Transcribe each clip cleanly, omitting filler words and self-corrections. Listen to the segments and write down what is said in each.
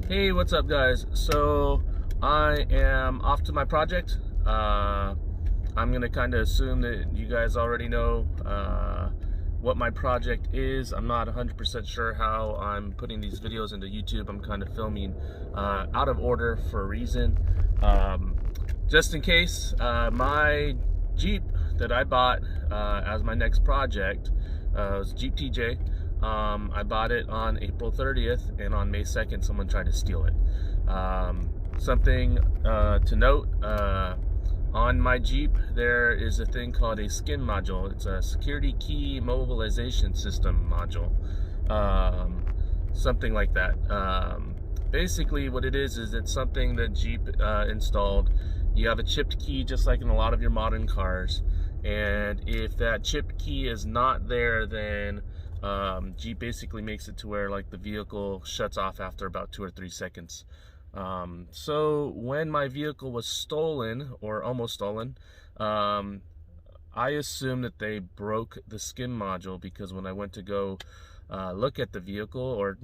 Hey, what's up guys? So I am off to my project. I'm gonna kind of assume that you guys already know what my project is. I'm not 100% sure how I'm putting these videos into YouTube. I'm kind of filming out of order for a reason. Just in case, my Jeep that I bought as my next project was Jeep TJ. I bought it on April 30th, and on May 2nd someone tried to steal it. Something to note, on my Jeep there is a thing called a SKIM module. It's a security key mobilization system module, something like that. Basically what it is it's something that Jeep installed. You have a chipped key just like in a lot of your modern cars, and if that chipped key is not there, then Jeep basically makes it to where like the vehicle shuts off after about 2 or 3 seconds. So when my vehicle was stolen, or almost stolen, I assumed that they broke the SKIM module, because when I went to go look at the vehicle, or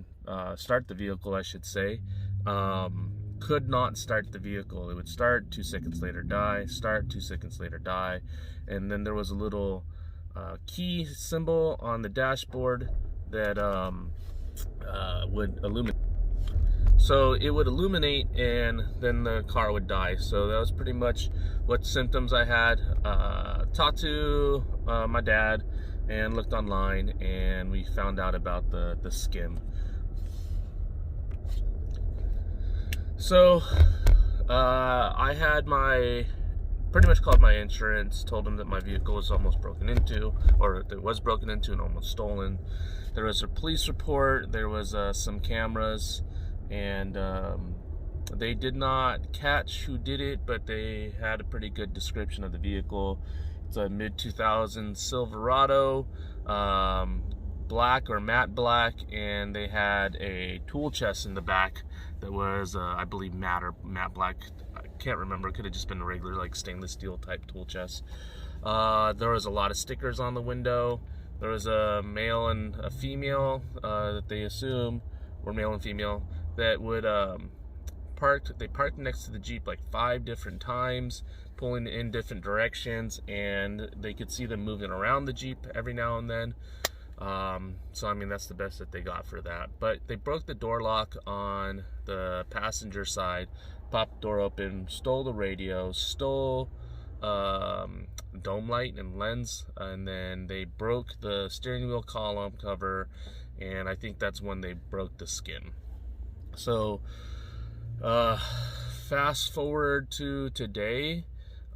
start the vehicle I should say, could not start the vehicle. It would start, 2 seconds later die, start, 2 seconds later die, and then there was a little key symbol on the dashboard that would illuminate. So it would illuminate and then the car would die. So that was pretty much what symptoms I had. Talked to my dad and looked online, and we found out about the SKIM. So I had pretty much called my insurance, told them that my vehicle was almost broken into, or it was broken into and almost stolen. There was a police report, there was some cameras, and they did not catch who did it, but they had a pretty good description of the vehicle. It's a mid-2000s Silverado, black or matte black, and they had a tool chest in the back that was, I believe, matte or matte black. I can't remember. It could have just been a regular like stainless steel type tool chest. There was a lot of stickers on the window. There was a male and a female that they assume were male and female that would they parked next to the Jeep like 5 different times, pulling in different directions, and they could see them moving around the Jeep every now and then. So I mean, that's the best that they got for that. But they broke the door lock on the passenger side, popped the door open, stole the radio, stole dome light and lens, and then they broke the steering wheel column cover, and I think that's when they broke the SKIM. So fast forward to today.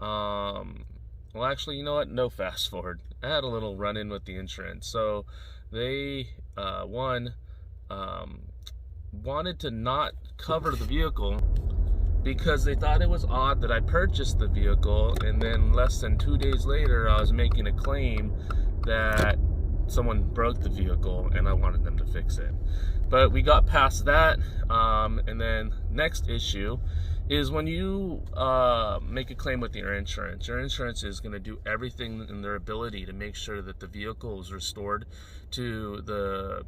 Well, actually, you know what? No fast forward. I had a little run-in with the insurance. So they, wanted to not cover the vehicle because they thought it was odd that I purchased the vehicle, and then less than 2 days later, I was making a claim that someone broke the vehicle and I wanted them to fix it. But we got past that, and then next issue is when you make a claim with your insurance is going to do everything in their ability to make sure that the vehicle is restored to the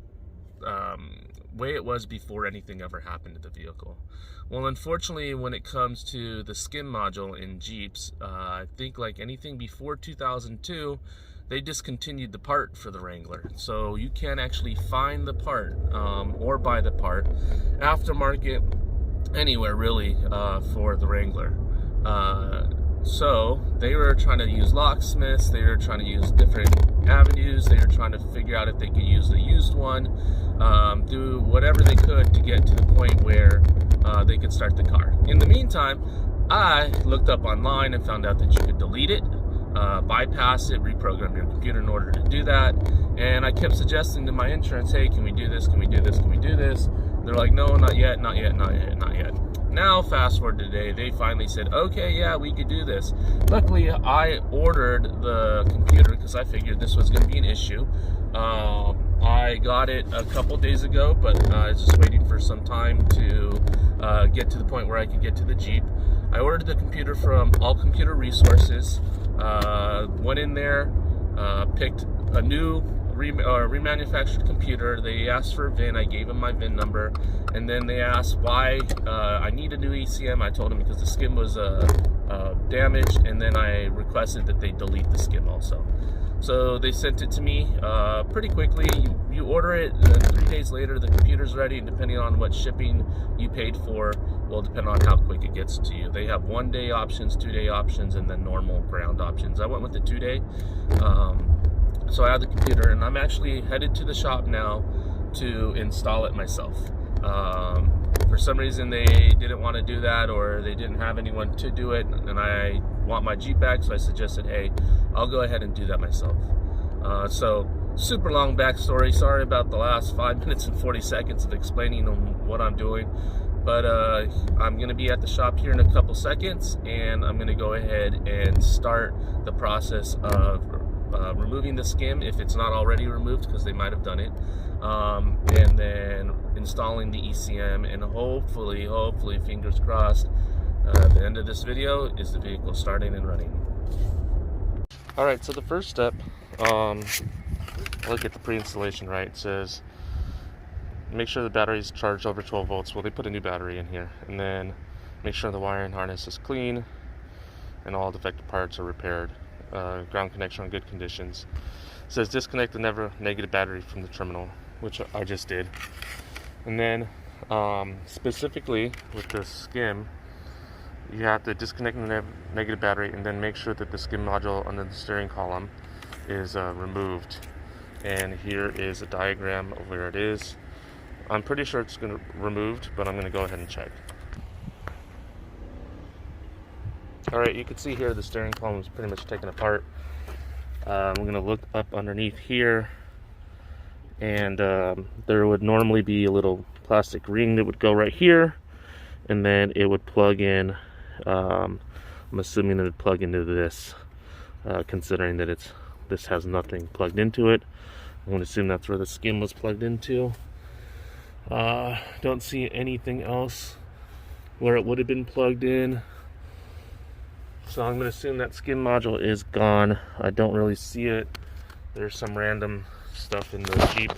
way it was before anything ever happened to the vehicle. Well, unfortunately, when it comes to the SKIM module in Jeeps, I think like anything before 2002, they discontinued the part for the Wrangler. So you can't actually find the part or buy the part aftermarket anywhere really for the Wrangler. So they were trying to use locksmiths, they were trying to use different avenues, they were trying to figure out if they could use the used one, do whatever they could to get to the point where they could start the car. In the meantime, I looked up online and found out that you could delete it, bypass it, reprogram your computer in order to do that. And I kept suggesting to my insurance, hey, can we do this, can we do this, can we do this? They're like, no, not yet, not yet, not yet, not yet. Now, fast forward today, they finally said, okay, yeah, we could do this. Luckily, I ordered the computer because I figured this was going to be an issue. I got it a couple days ago, but I was just waiting for some time to get to the point where I could get to the Jeep. I ordered the computer from All Computer Resources, went in there, picked a new remanufactured computer. They asked for a VIN. I gave them my VIN number, and then they asked why I need a new ECM. I told them because the SKIM was damaged, and then I requested that they delete the SKIM also. So they sent it to me pretty quickly. You order it, 3 days later the computer's ready, and depending on what shipping you paid for will depend on how quick it gets to you. They have 1-day options, 2-day options, and then normal ground options. I went with the 2-day. So I have the computer, and I'm actually headed to the shop now to install it myself. For some reason they didn't want to do that, or they didn't have anyone to do it, and I want my Jeep back, so I suggested, hey, I'll go ahead and do that myself. So super long backstory. Sorry about the last 5 minutes and 40 seconds of explaining what I'm doing, but I'm going to be at the shop here in a couple seconds, and I'm going to go ahead and start the process of removing the SKIM if it's not already removed, because they might have done it, and then installing the ECM, and hopefully fingers crossed, the end of this video is the vehicle starting and running. Alright, so the first step, look at the pre-installation, right? It says make sure the battery is charged over 12 volts. Well, they put a new battery in here. And then make sure the wiring harness is clean and all defective parts are repaired. Ground connection in good conditions. It says disconnect the negative battery from the terminal, which I just did. And then specifically with the SKIM, you have to disconnect the negative battery and then make sure that the SKIM module under the steering column is removed. And here is a diagram of where it is. I'm pretty sure it's removed, but I'm going to go ahead and check. Alright, you can see here the steering column is pretty much taken apart. I'm going to look up underneath here, and there would normally be a little plastic ring that would go right here, and then it would plug in. I'm assuming it would plug into this, considering that this has nothing plugged into it. I'm going to assume that's where the SKIM was plugged into. Don't see anything else where it would have been plugged in. So I'm going to assume that SKIM module is gone. I don't really see it. There's some random stuff in the Jeep.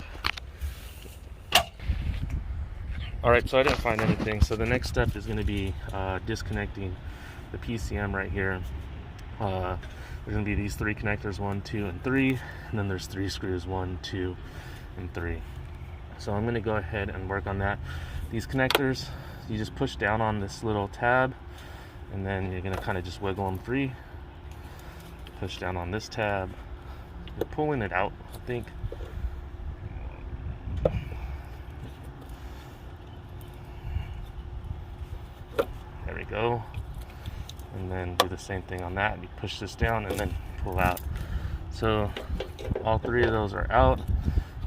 Alright, so I didn't find anything. So the next step is going to be disconnecting the PCM right here. There's going to be these 3 connectors, 1, 2, and 3. And then there's 3 screws, 1, 2, and 3. So I'm going to go ahead and work on that. These connectors, you just push down on this little tab, and then you're going to kind of just wiggle them free. Push down on this tab. You're pulling it out, I think. There we go. And then do the same thing on that. You push this down and then pull out. So all 3 of those are out.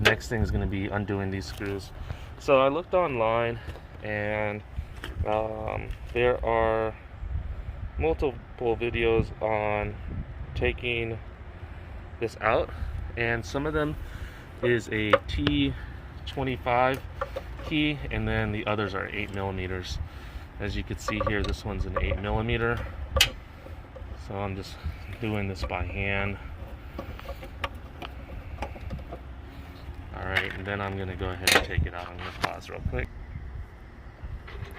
Next thing is going to be undoing these screws. So I looked online, and there are multiple videos on taking this out, and some of them is a T25 key, and then the others are 8mm. As you can see here, this one's an 8mm. So I'm just doing this by hand. Alright, and then I'm going to go ahead and take it out. I'm going to pause real quick.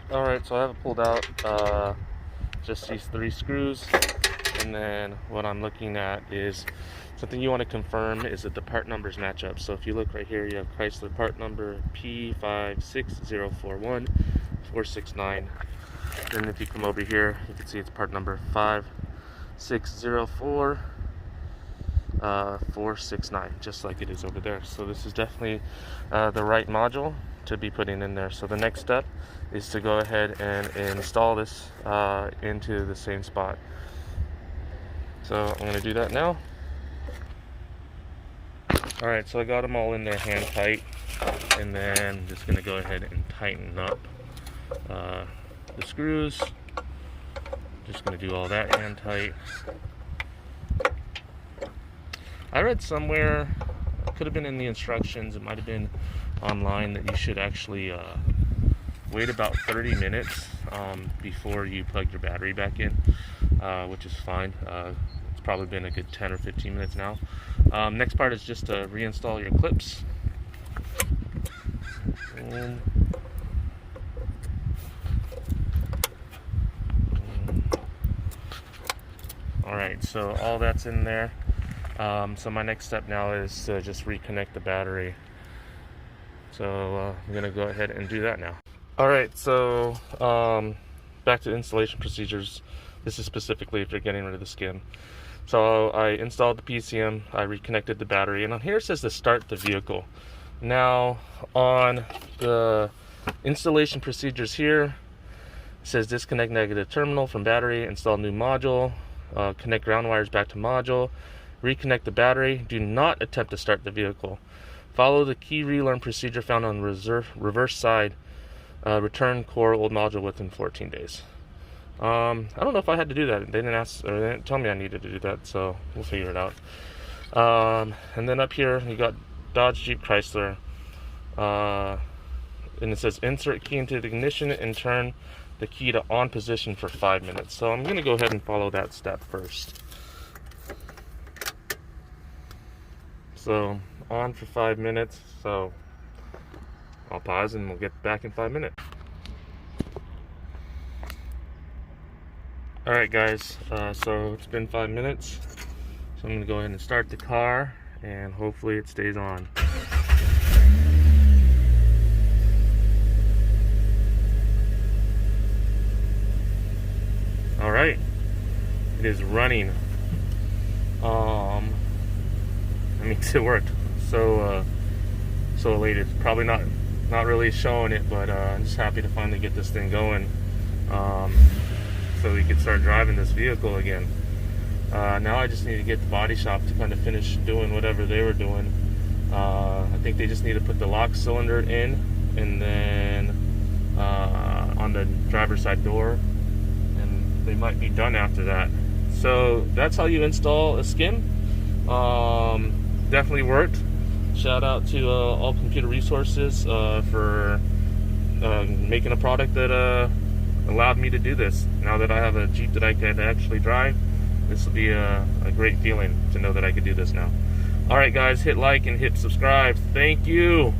Alright, so I have it pulled out, just these 3 screws. And then what I'm looking at is something you want to confirm is that the part numbers match up. So if you look right here, you have Chrysler part number P56041-469. Then if you come over here, you can see it's part number 5604-469, just like it is over there. So this is definitely the right module to be putting in there. So the next step is to go ahead and install this into the same spot. So I'm going to do that now. Alright, so I got them all in there hand tight, and then I'm just going to go ahead and tighten up the screws. Just going to do all that hand tight. I read somewhere, it could have been in the instructions, it might have been online, that you should actually wait about 30 minutes before you plug your battery back in, which is fine. It's probably been a good 10 or 15 minutes now. Next part is just to reinstall your clips. Alright, so all that's in there. So my next step now is to just reconnect the battery. So I'm going to go ahead and do that now. Alright, so back to installation procedures. This is specifically if you're getting rid of the SKIM. So I installed the PCM, I reconnected the battery, and on here it says to start the vehicle. Now on the installation procedures here, it says disconnect negative terminal from battery, install new module, connect ground wires back to module, reconnect the battery, do not attempt to start the vehicle. Follow the key relearn procedure found on the reverse side, return core old module within 14 days. I don't know if I had to do that. They didn't ask, or they didn't tell me I needed to do that, so we'll figure it out. And then up here you got Dodge, Jeep, Chrysler, and it says insert key into the ignition and turn the key to on position for 5 minutes. So I'm going to go ahead and follow that step first. So on for 5 minutes, so I'll pause and we'll get back in 5 minutes. Alright guys, so it's been 5 minutes, so I'm going to go ahead and start the car and hopefully it stays on. Alright, it is running. That means it worked. So elated. Probably not really showing it, but I'm just happy to finally get this thing going. So we can start driving this vehicle again. Now I just need to get the body shop to kind of finish doing whatever they were doing. I think they just need to put the lock cylinder in, and then on the driver's side door, and they might be done after that. So that's how you install a SKIM. Definitely worked. Shout out to All Computer Resources for making a product that allowed me to do this. Now that I have a Jeep that I can actually drive, this will be a great feeling to know that I could do this now. Alright guys, hit like and hit subscribe. Thank you.